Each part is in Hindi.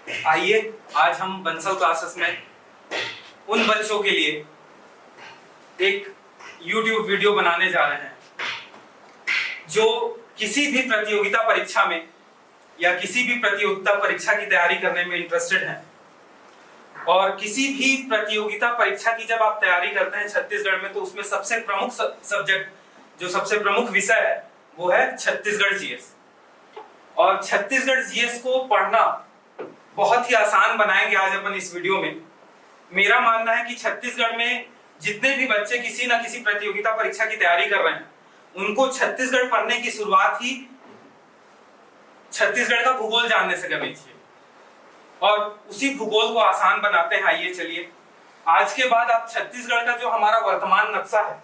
आइए आज हम बंसल क्लासेस में उन बच्चों के लिए एक YouTube वीडियो बनाने जा रहे हैं जो किसी भी प्रतियोगिता परीक्षा में या किसी भी प्रतियोगिता परीक्षा की तैयारी करने में इंटरेस्टेड हैं। और किसी भी प्रतियोगिता परीक्षा की जब आप तैयारी करते हैं छत्तीसगढ़ में, तो उसमें सबसे प्रमुख सब्जेक्ट, जो सबसे प्रमुख विषय है, वो है छत्तीसगढ़ जीएस। और छत्तीसगढ़ जीएस को पढ़ना बहुत ही आसान बनाएंगे आज अपन इस वीडियो में। मेरा मानना है कि छत्तीसगढ़ में जितने भी बच्चे किसी न किसी प्रतियोगिता परीक्षा की तैयारी कर रहे हैं, उनको छत्तीसगढ़ पढ़ने की शुरुआत ही छत्तीसगढ़ का भूगोल जानने से करनी चाहिए। और उसी भूगोल को आसान बनाते हैं। आइए चलिए, आज के बाद आप छत्तीसगढ़ का जो हमारा वर्तमान नक्शा है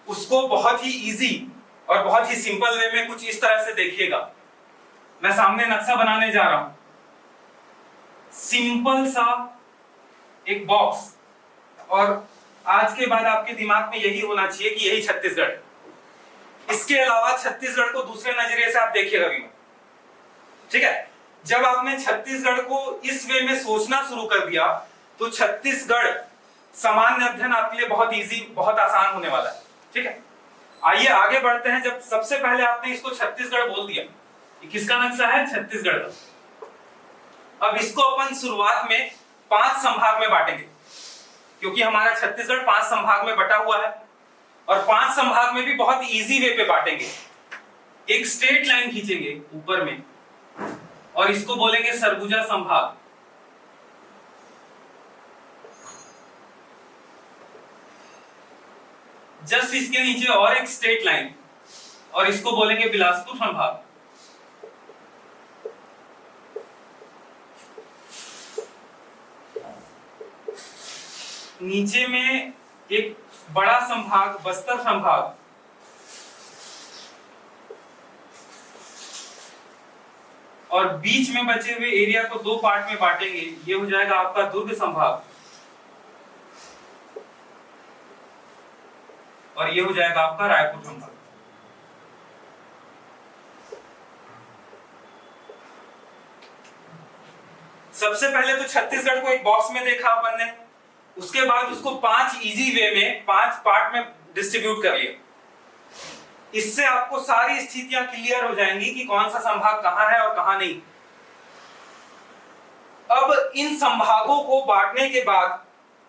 उसको बहुत ही इजी और बहुत ही सिंपल वे में कुछ इस तरह से देखिएगा। मैं सामने नक्शा बनाने जा रहा हूं, सिंपल सा एक बॉक्स, और आज के बाद आपके दिमाग में यही होना चाहिए कि यही छत्तीसगढ़ है। इसके अलावा छत्तीसगढ़ को दूसरे नजरिए से आप देखिएगा भी, ठीक है। जब आपने छत्तीसगढ़ को इस वे में सोचना शुरू कर दिया तो छत्तीसगढ़ सामान्य अध्ययन आपके लिए बहुत इजी, बहुत आसान होने वाला है, ठीक है। आइए आगे बढ़ते हैं। जब सबसे पहले आपने इसको छत्तीसगढ़ बोल दिया, किसका नक्शा है? छत्तीसगढ़ का। अब इसको अपन शुरुआत में 5 संभाग में बांटेंगे, क्योंकि हमारा छत्तीसगढ़ 5 संभाग में बटा हुआ है। और 5 संभाग में भी बहुत इजी वे पे बांटेंगे। एक स्ट्रेट लाइन खींचेंगे ऊपर में और इसको बोलेंगे सरगुजा संभाग। जस्ट इसके नीचे और एक स्ट्रेट लाइन और इसको बोलेंगे बिलासपुर संभाग। नीचे में एक बड़ा संभाग बस्तर संभाग, और बीच में बचे हुए एरिया को 2 पार्ट में बांटेंगे। ये हो जाएगा आपका दुर्ग संभाग और ये हो जाएगा आपका रायपुर संभाग। सबसे पहले तो छत्तीसगढ़ को एक बॉक्स में देखा अपन ने, उसके बाद उसको 5 इजी वे में 5 पार्ट में डिस्ट्रीब्यूट कर लिया। इससे आपको सारी स्थितियां क्लियर हो जाएंगी कि कौन सा संभाग कहां है और कहां नहीं। अब इन संभागों को बांटने के बाद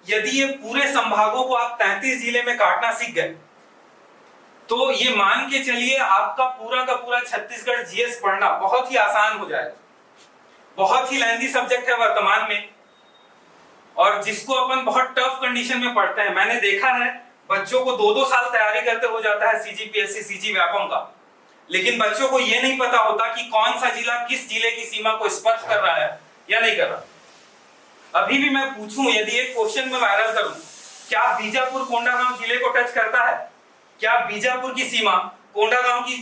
यदि ये पूरे संभागों को आप 33 जिले में काटना सीख गए, तो ये मान के चलिए आपका पूरा का पूरा छत्तीसगढ़ जीएस पढ़ना बहुत ही आसान हो जाएगा। बहुत ही लेंथी सब्जेक्ट है वर्तमान में, और जिसको अपन बहुत टफ कंडीशन में पढ़ते हैं। मैंने देखा है बच्चों को 2-2 साल तैयारी करते हो जाता है सीजीपीएससी सीजी व्यापम का, लेकिन बच्चों को यह नहीं पता होता कि कौन सा जिला किस जिले की सीमा को स्पर्श कर रहा है या नहीं कर रहा। अभी भी मैं पूछूं, यदि एक क्वेश्चन में वायरल करूं, क्या बीजापुर कोंडागांव जिले को टच करता है? क्या बीजापुर की सीमा कोंडागांव की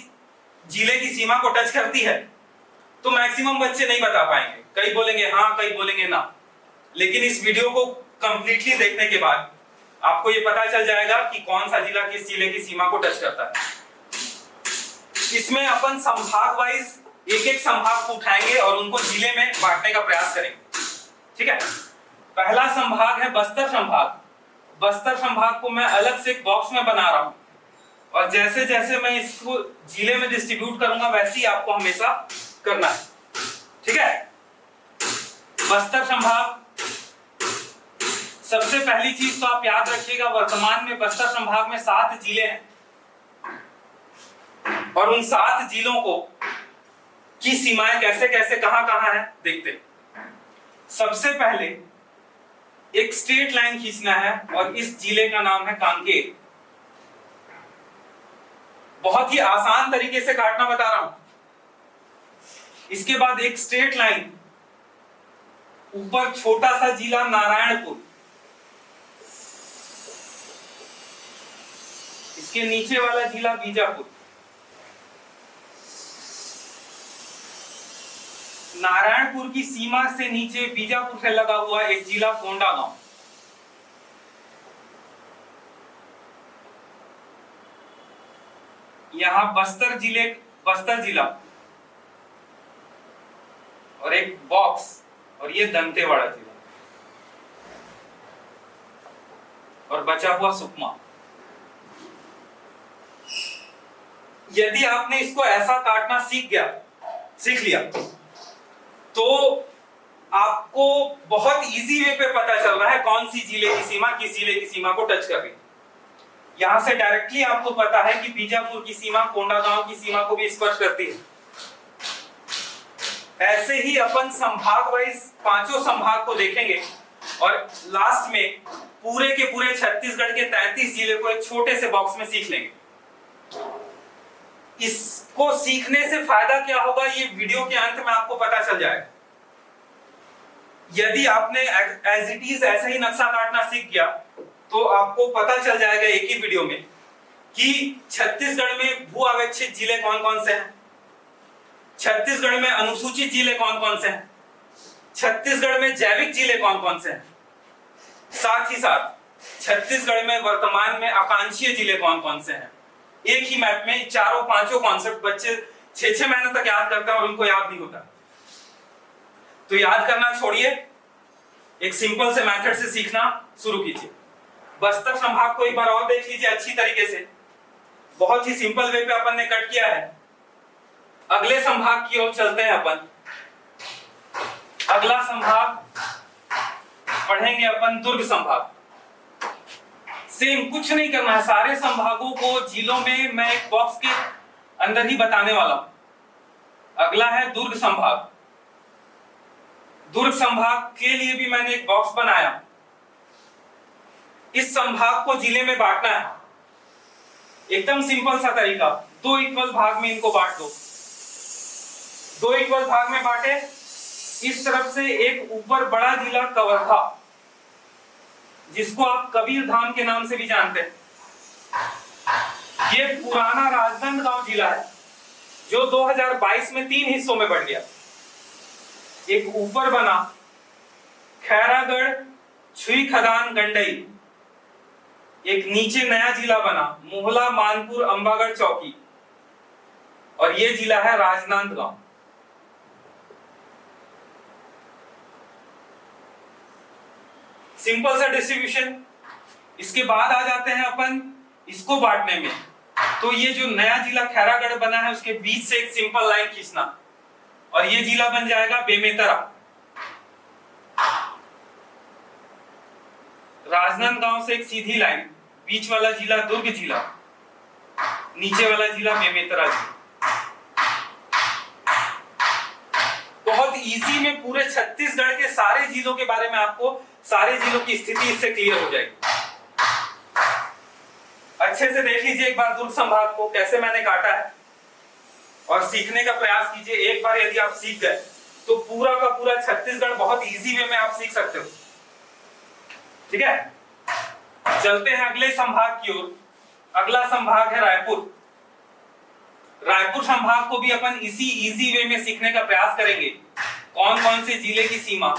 जिले की सीमा को टच करती है? तो मैक्सिमम बच्चे नहीं बता पाएंगे। कई बोलेंगे हाँ, कई बोलेंगे ना। लेकिन इस वीडियो को कंप्लीटली देखने के बाद आपको ये पता चल जाएगा कि कौन सा जिला किस जिले की सीमा को टच करता है। इसमें अपन संभाग वाइज एक-एक संभाग को उठाएंगे और उनको जिले में बांटने का प्रयास करेंगे, ठीक है। पहला संभाग है बस्तर संभाग। बस्तर संभाग को मैं अलग से एक बॉक्स में बना रहा हूं, और जैसे जैसे मैं इसको जिले में डिस्ट्रीब्यूट करूंगा वैसे ही आपको हमेशा करना है, ठीक है। बस्तर संभाग, सबसे पहली चीज तो आप याद रखिएगा, वर्तमान में बस्तर संभाग में 7 जिले हैं, और उन 7 जिलों को की सीमाएं कैसे कैसे कहां कहां है देखते हैं। सबसे पहले एक स्ट्रेट लाइन खींचना है और इस जिले का नाम है कांकेर। बहुत ही आसान तरीके से काटना बता रहा हूं। इसके बाद एक स्ट्रेट लाइन ऊपर छोटा सा जिला नारायणपुर, इसके नीचे वाला जिला बीजापुर, नारायणपुर की सीमा से नीचे बीजापुर से लगा हुआ एक जिला कोंडागांव, यहां बस्तर जिला और एक बॉक्स और ये दंतेवाड़ा जिला, और बचा हुआ सुकमा। यदि आपने इसको ऐसा काटना सीख लिया तो आपको बहुत इजी वे पे पता चल रहा है कौन सी जिले की सीमा किस जिले की सीमा को टच कर रही है। यहां से डायरेक्टली आपको पता है कि बीजापुर की सीमा कोंडागांव की सीमा को भी स्पर्श करती है। ऐसे ही अपन संभाग वाइज पांचों संभाग को देखेंगे और लास्ट में पूरे के पूरे छत्तीसगढ़ के 33 जिले को एक छोटे से बॉक्स में सीख लेंगे। इसको सीखने से फायदा क्या होगा ये वीडियो के अंत में आपको पता चल जाएगा। यदि आपने एज इट इज ऐसे ही नक्शा काटना सीख गया तो आपको पता चल जाएगा एक ही वीडियो में कि छत्तीसगढ़ में भू आवेक्षित जिले कौन कौन से हैं, छत्तीसगढ़ में अनुसूचित जिले कौन कौन से हैं, छत्तीसगढ़ में जैविक जिले कौन कौन से हैं, साथ ही साथ छत्तीसगढ़ में वर्तमान में आकांक्षीय जिले कौन कौन से हैं। एक ही मैप में चारों पांचों कॉन्सेप्ट बच्चे 6-6 महीने तक याद करते हैं और उनको याद नहीं होता। तो याद करना छोड़िए, एक सिंपल से मेथड से सीखना शुरू कीजिए। बस्तर संभाग को एक बार और देख लीजिए अच्छी तरीके से। बहुत ही सिंपल वे पे अपन ने कट किया है। अगले संभाग की ओर चलते हैं अपन। अगला संभाग पढ़ेंगे अपन दुर्ग संभाग। सेम कुछ नहीं करना है, सारे संभागों को जिलों में मैं एक बॉक्स के अंदर ही बताने वाला हूं। अगला है दुर्ग संभाग। दुर्ग संभाग के लिए भी मैंने एक बॉक्स बनाया। इस संभाग को जिले में बांटना है, एकदम सिंपल सा तरीका। 2 इक्वल भाग में इनको बांट दो। 2 इक्वल भाग में बांटे। इस तरफ से एक ऊपर बड़ा जिला कवर्धा, जिसको आप कबीर धाम के नाम से भी जानते हैं, ये पुराना राजनांदगांव जिला है जो 2022 में 3 हिस्सों में बढ़ गया। एक ऊपर बना खैरागढ़ छुई खदान गंडई, एक नीचे नया जिला बना मोहला मानपुर अंबागढ़ चौकी, और ये जिला है राजनांदगांव। सिंपल सा डिस्ट्रीब्यूशन। इसके बाद आ जाते हैं अपन इसको बांटने में। तो ये जो नया जिला खैरागढ़ बना है उसके बीच से एक सिंपल लाइन खींचना और ये जिला बन जाएगा बेमेतरा। राजनांदगांव से एक सीधी लाइन, बीच वाला जिला दुर्ग जिला, नीचे वाला जिला बेमेतरा जिला। बहुत इजी में पूरे छत्तीसगढ़ के सारे जिलों के बारे में आपको सारे जिलों की स्थिति इससे क्लियर हो जाएगी। अच्छे से देख लीजिए एक बार दुर्ग संभाग को कैसे मैंने काटा है और सीखने का प्रयास कीजिए। एक बार यदि आप सीख गए तो पूरा का पूरा छत्तीसगढ़ बहुत इजी वे में आप सीख सकते हो। ठीक है, चलते हैं अगले संभाग की ओर। अगला संभाग है रायपुर। रायपुर संभाग को भी अपन इसी इजी वे में सीखने का प्रयास करेंगे। कौन कौन से जिले की सीमा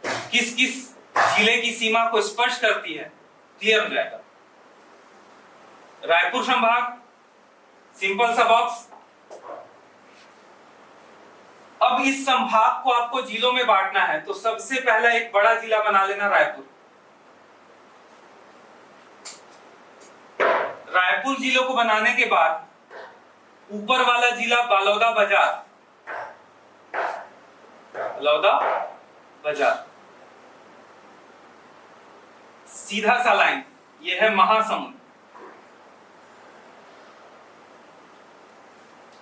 किस किस जिले की सीमा को स्पर्श करती है क्लियर हो जाएगा। रायपुर संभाग सिंपल सा बॉक्स। अब इस संभाग को आपको जिलों में बांटना है तो सबसे पहला एक बड़ा जिला बना लेना रायपुर। रायपुर जिलों को बनाने के बाद ऊपर वाला जिला बलौदा बाजार, बलौदा बाजार सीधा सा लाइन, ये है महासमुंद।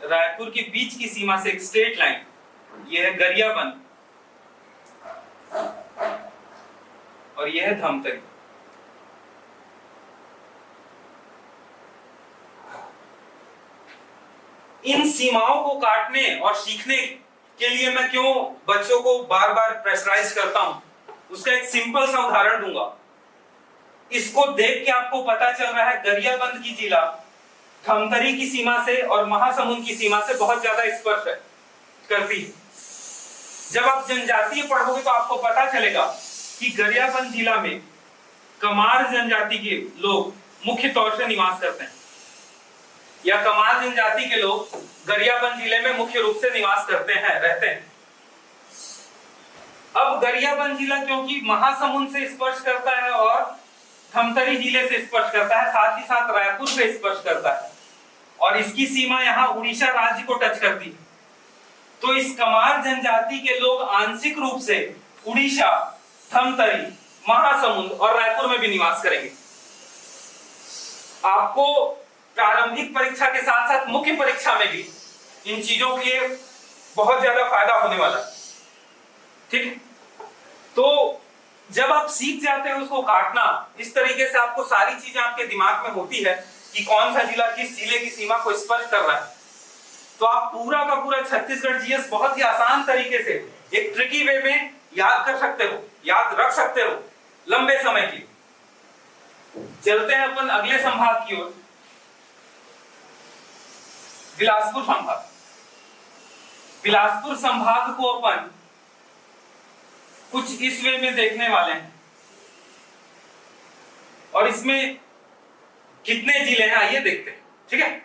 रायपुर के बीच की सीमा से एक स्ट्रेट लाइन, ये है गरियाबंद और ये है धमतरी। इन सीमाओं को काटने और सीखने के लिए मैं क्यों बच्चों को बार बार प्रेशराइज करता हूं, उसका एक सिंपल सा उदाहरण दूंगा। इसको देख के आपको पता चल रहा है गरियाबंद की जिला धमतरी की सीमा से और महासमुंद की सीमा से बहुत ज्यादा स्पर्श करती है। जब आप जनजातीय पढ़ोगे तो आपको पता चलेगा कि गरियाबंद जिला में कमार जनजाति के लोग मुख्य तौर से निवास करते हैं, या कमार जनजाति के लोग गरियाबंद जिले में मुख्य रूप से निवास करते हैं, रहते हैं। अब गरियाबंद जिला क्योंकि महासमुंद से स्पर्श करता है और धमतरी जिले से स्पर्श करता है, साथ ही साथ रायपुर से स्पर्श करता है, और इसकी सीमा यहाँ उड़ीसा राज्य को टच करती है। तो इस कमार जनजाति के लोग आंशिक रूप से उड़ीसा, धमतरी, महासमुंद और रायपुर में भी निवास करेंगे। आपको प्रारंभिक परीक्षा के साथ साथ मुख्य परीक्षा में भी इन चीजों के बहुत ज्यादा फायदा होने वाला है। ठीक है, तो जब आप सीख जाते हो उसको काटना, इस तरीके से आपको सारी चीजें आपके दिमाग में होती है कि कौन सा जिला किस जिले की सीमा को स्पर्श कर रहा है, तो आप पूरा का पूरा छत्तीसगढ़ जीएस बहुत ही आसान तरीके से एक ट्रिकी वे में याद कर सकते हो, याद रख सकते हो लंबे समय के। चलते हैं अपन अगले संभाग की ओर, बिलासपुर संभाग। बिलासपुर संभाग को अपन कुछ इस वे में देखने वाले हैं, और इसमें कितने जिले हैं आइए देखते हैं। ठीक है,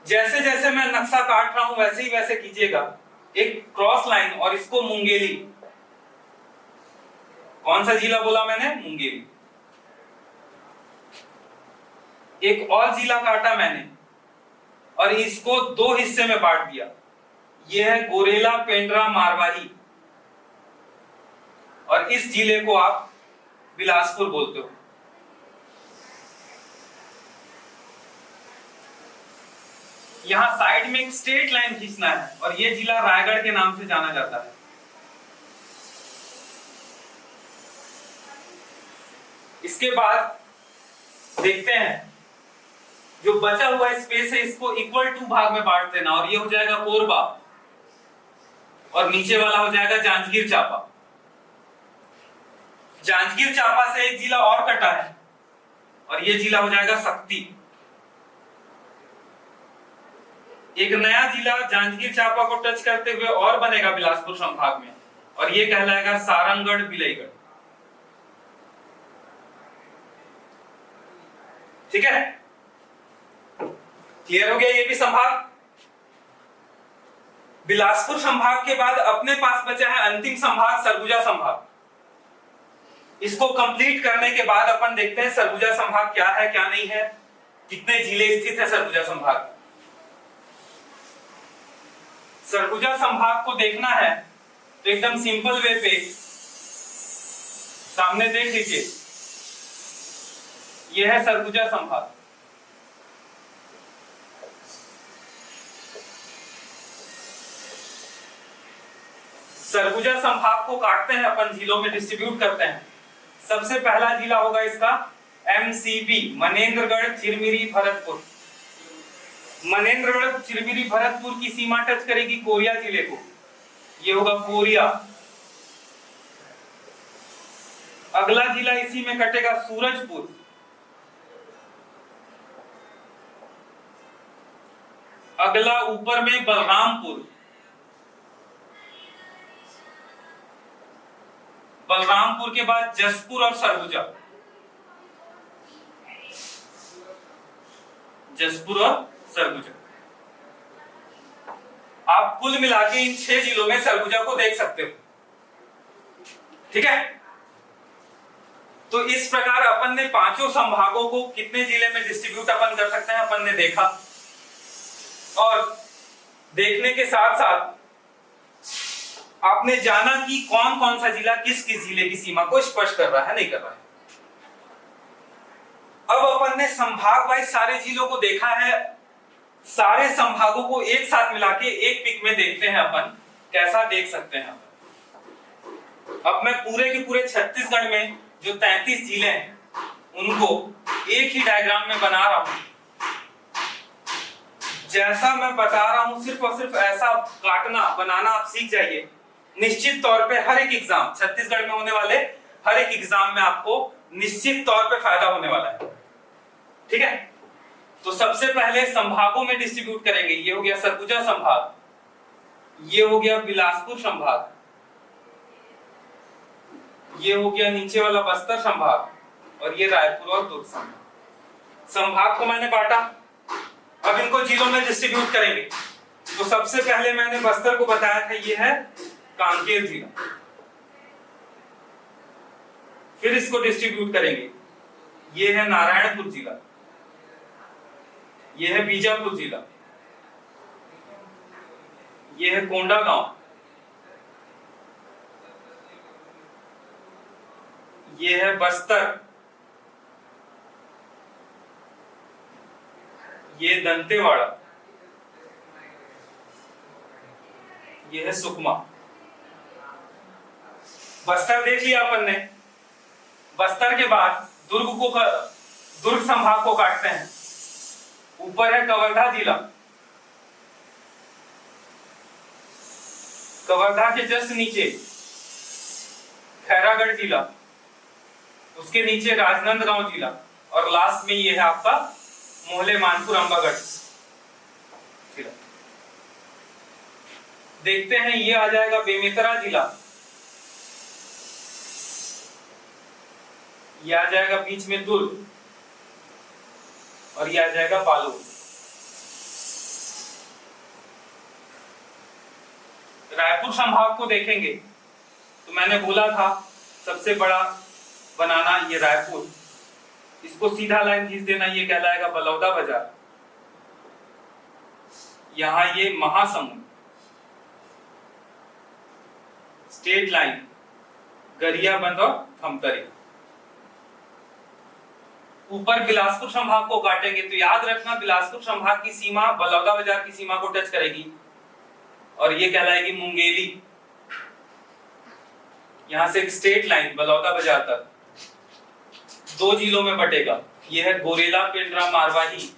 जैसे जैसे मैं नक्शा काट रहा हूं वैसे ही वैसे कीजिएगा। एक क्रॉस लाइन और इसको मुंगेली, कौन सा जिला बोला मैंने? मुंगेली। एक और जिला काटा मैंने और इसको दो हिस्से में बांट दिया, यह है गोरेला, पेंड्रा, मारवाही, और इस जिले को आप बिलासपुर बोलते हो। यहां साइड में एक स्ट्रेट लाइन खींचना है और यह जिला रायगढ़ के नाम से जाना जाता है। इसके बाद देखते हैं जो बचा हुआ स्पेस है इसको इक्वल टू भाग में बांट देना, और ये हो जाएगा कोरबा और नीचे वाला हो जाएगा जांजगीर चांपा। जांजगीर चांपा से एक जिला और कटा है और ये जिला हो जाएगा शक्ति। एक नया जिला जांजगीर चांपा को टच करते हुए और बनेगा बिलासपुर संभाग में, और ये कहलाएगा सारंगगढ़ बिलईगढ़। ठीक है, क्लियर हो गया ये भी संभाग। बिलासपुर संभाग के बाद अपने पास बचा है अंतिम संभाग, सरगुजा संभाग। इसको कंप्लीट करने के बाद अपन देखते हैं सरगुजा संभाग क्या है क्या नहीं है, कितने जिले स्थित है सरगुजा संभाग। सरगुजा संभाग को देखना है तो एकदम सिंपल वे पे सामने देख लीजिए, यह है सरगुजा संभाग। सरगुजा संभाग को काटते हैं अपन, जिलों में डिस्ट्रीब्यूट करते हैं। सबसे पहला जिला होगा इसका MCB, मनेंद्रगढ़, चिरमिरी, भरतपुर। मनेंद्रगढ़, चिरमिरी, भरतपुर की सीमा टच करेगी कोरिया जिले को, ये होगा कोरिया। अगला जिला इसी में कटेगा सूरजपुर। अगला ऊपर में बलरामपुर। बलरामपुर के बाद जसपुर और सरगुजा। जसपुर और सरगुजा। आप कुल मिला के इन 6 जिलों में सरगुजा को देख सकते हो। ठीक है, तो इस प्रकार अपन ने पांचों संभागों को कितने जिले में डिस्ट्रीब्यूट अपन कर सकते हैं अपन ने देखा, और देखने के साथ साथ आपने जाना कि कौन कौन सा जिला किस किस जिले की सीमा को स्पर्श कर रहा है, नहीं कर रहा है। अब अपन ने संभाग वाइज सारे जिलों को देखा है, सारे संभागों को एक साथ मिला के एक पिक में देखते हैं अपन कैसा देख सकते हैं। अब मैं पूरे के पूरे छत्तीसगढ़ में जो 33 जिले हैं उनको एक ही डायग्राम में बना रहा हूं। जैसा मैं बता रहा हूं सिर्फ और सिर्फ ऐसा काटना बनाना आप सीख जाइए। निश्चित तौर पे हर एक एग्जाम, छत्तीसगढ़ में होने वाले हर एक एग्जाम में आपको निश्चित तौर पे फायदा होने वाला है। ठीक है, तो सबसे पहले संभागों में डिस्ट्रीब्यूट करेंगे। ये हो गया सरगुजा संभाग, ये हो गया बिलासपुर संभाग, ये हो गया नीचे वाला बस्तर संभाग, और ये रायपुर और दुर्ग संभाग। संभाग को मैंने बांटा, अब इनको जिलों में डिस्ट्रीब्यूट करेंगे। तो सबसे पहले मैंने बस्तर को बताया था, ये है कांकेर जिला। फिर इसको डिस्ट्रीब्यूट करेंगे। ये है नारायणपुर जिला, ये है बीजापुर जिला, ये है कोंडागांव, ये है बस्तर, ये दंतेवाड़ा, ये है सुकमा। बस्तर देख लिया अपन ने। बस्तर के बाद दुर्ग संभाग को काटते हैं। ऊपर है कवर्धा जिला, कवर्धा के जस्ट नीचे खैरागढ़ जिला, उसके नीचे राजनांदगांव जिला, और लास्ट में ये है आपका मोहले मानपुर अंबागढ़ जिला। देखते हैं, ये आ जाएगा बेमेतरा जिला, ये आ जाएगा बीच में दुर्ग, और ये आ जाएगा बालोद। रायपुर संभाग को देखेंगे तो मैंने बोला था सबसे बड़ा बनाना ये रायपुर, इसको सीधा लाइन खींच देना, ये कहलाएगा बलौदा बाजार। यहां ये महासमुंद, स्टेट लाइन गरियाबंद और थमतरी। ऊपर बिलासपुर संभाग को काटेंगे तो याद रखना बिलासपुर संभाग की सीमा बलौदा बाजार की सीमा को टच करेगी, और ये कहलाएगी मुंगेली। यहां से एक स्टेट लाइन बलौदा बाजार तक 2 जिलों में बटेगा। ये है गोरेला, पेंड्रा, मारवाही,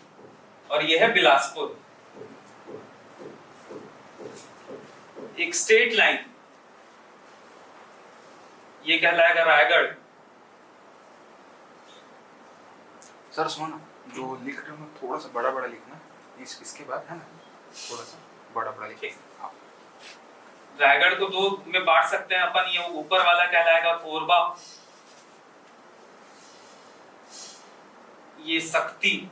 और ये है बिलासपुर। एक स्टेट लाइन ये कहलाएगा रायगढ़। सर सुनो ना, जो लिख रहे हो ना थोड़ा सा बड़ा बड़ा लिखना, इसके बाद है ना थोड़ा सा बड़ा बड़ा लिखे। हाँ। रायगढ़ को 2 में बांट सकते हैं अपन। ये ऊपर वाला कहलाएगा कोरबा, ये शक्ति,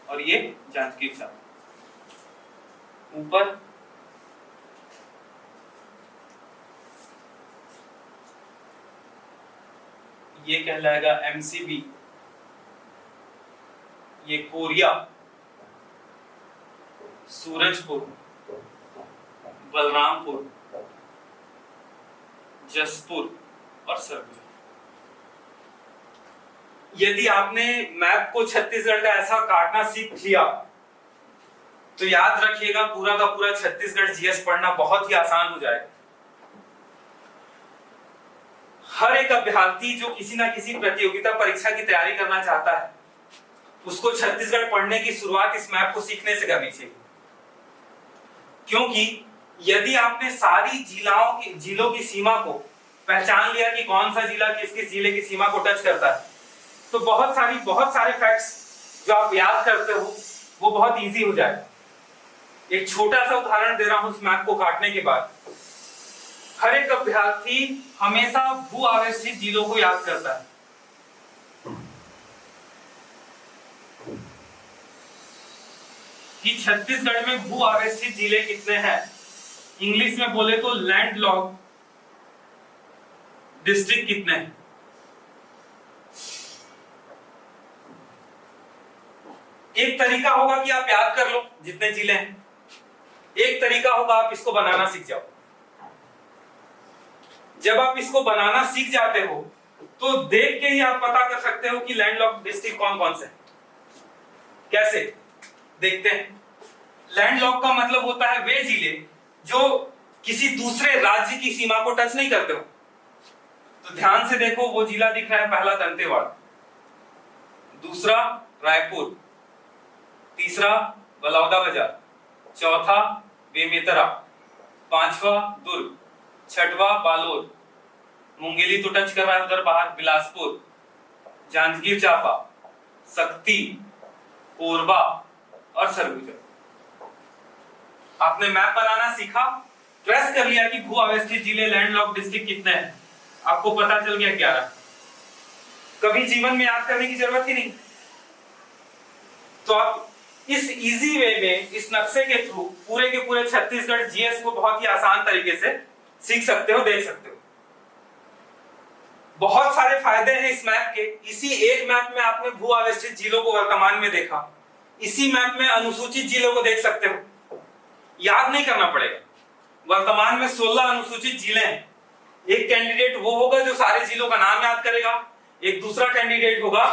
और ये जांजगीर चांपा। ऊपर ये कहलाएगा एमसीबी, ये कोरिया, सूरजपुर, बलरामपुर, जसपुर और सरगुजा। यदि आपने मैप को छत्तीसगढ़ का ऐसा काटना सीख लिया तो याद रखिएगा पूरा का पूरा छत्तीसगढ़ जीएस पढ़ना बहुत ही आसान हो जाएगा। हर एक अभ्यर्थी जो किसी ना किसी प्रतियोगिता परीक्षा की तैयारी करना चाहता है उसको छत्तीसगढ़ पढ़ने की शुरुआत इस मैप को सीखने से करनी चाहिए, क्योंकि यदि आपने सारी जिलों की सीमा को पहचान लिया कि कौन सा जिला किस किस जिले की सीमा को टच करता है, तो बहुत सारे फैक्ट्स जो आप याद करते हो वो बहुत इजी हो जाएगा। एक छोटा सा उदाहरण दे रहा हूं इस मैप को काटने के बाद। हर एक अभ्यर्थी हमेशा भू आवेष्टित जिलों को याद करता है। कि छत्तीसगढ़ में भू आवेष्टित जिले कितने हैं, इंग्लिश में बोले तो लैंड लॉक डिस्ट्रिक्ट कितने हैं। एक तरीका होगा कि आप याद कर लो जितने जिले हैं, एक तरीका होगा आप इसको बनाना सीख जाओ। जब आप इसको बनाना सीख जाते हो तो देख के ही आप पता कर सकते हो कि लैंडलॉक्ड डिस्ट्रिक्ट कौन कौन से। कैसे देखते हैं। लैंडलॉक का मतलब होता है वे जिले जो किसी दूसरे राज्य की सीमा को टच नहीं करते हो। तो ध्यान से देखो, वो जिला दिख रहा है, पहला दंतेवाड़ा, दूसरा रायपुर, तीसरा बलौदाबाजार, चौथा बेमेतरा, पांचवा दुर्ग, छठवा बालोद, मुंगेली तो टच कर रहा है उधर बाहर, बिलासपुर, जांजगीर चांपा, शक्ति, कोरबा और सरगुजा। आपने मैप बनाना सीखा, ट्रेस कर लिया कि भू अवस्थित जिले लैंडलॉक डिस्ट्रिक्ट कितने हैं, आपको पता चल गया 11। कभी जीवन में याद करने की जरूरत ही नहीं। तो आप इस इजी वे में, इस नक्शे के थ्रू पूरे के पूरे छत्तीसगढ़ जीएस को बहुत ही आसान तरीके से सीख सकते हो, देख सकते हो। बहुत सारे फायदे हैं इस मैप के। इसी एक मैप में आपने भू आवेष्टित जिलों को वर्तमान में देखा, इसी मैप में अनुसूचित जिलों को देख सकते हो। याद नहीं करना पड़ेगा। वर्तमान में 16 अनुसूचित जिले हैं। एक कैंडिडेट वो होगा जो सारे जिलों का नाम याद करेगा, एक दूसरा कैंडिडेट होगा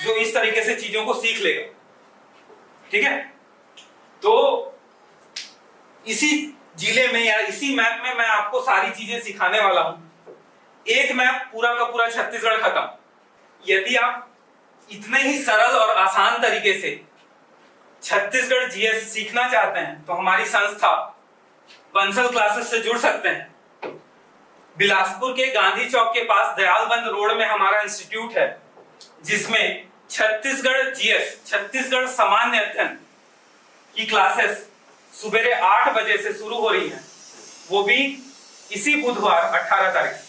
जो इस तरीके से चीजों को सीख लेगा। ठीक है, तो इसी जिले में या इसी मैप में मैं आपको सारी चीजें सिखाने वाला हूं। एक मैप पूरा का पूरा छत्तीसगढ़ खत्म। यदि आप इतने ही सरल और आसान तरीके से छत्तीसगढ़ जीएस सीखना चाहते हैं तो हमारी संस्था बंसल क्लासेस से जुड़ सकते हैं। बिलासपुर के गांधी चौक के पास दयालबंद रोड में हमारा इंस्टीट्यूट है, जिसमें छत्तीसगढ़ जीएस, छत्तीसगढ़ सामान्य अध्ययन की क्लासेस सुबह 8 बजे से शुरू हो रही हैं, वो भी इसी बुधवार 18 तारीख।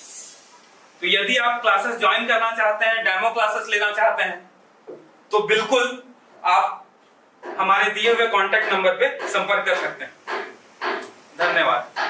तो यदि आप क्लासेस ज्वाइन करना चाहते हैं, डेमो क्लासेस लेना चाहते हैं, तो बिल्कुल आप हमारे दिए हुए कॉन्टैक्ट नंबर पे संपर्क कर सकते हैं। धन्यवाद।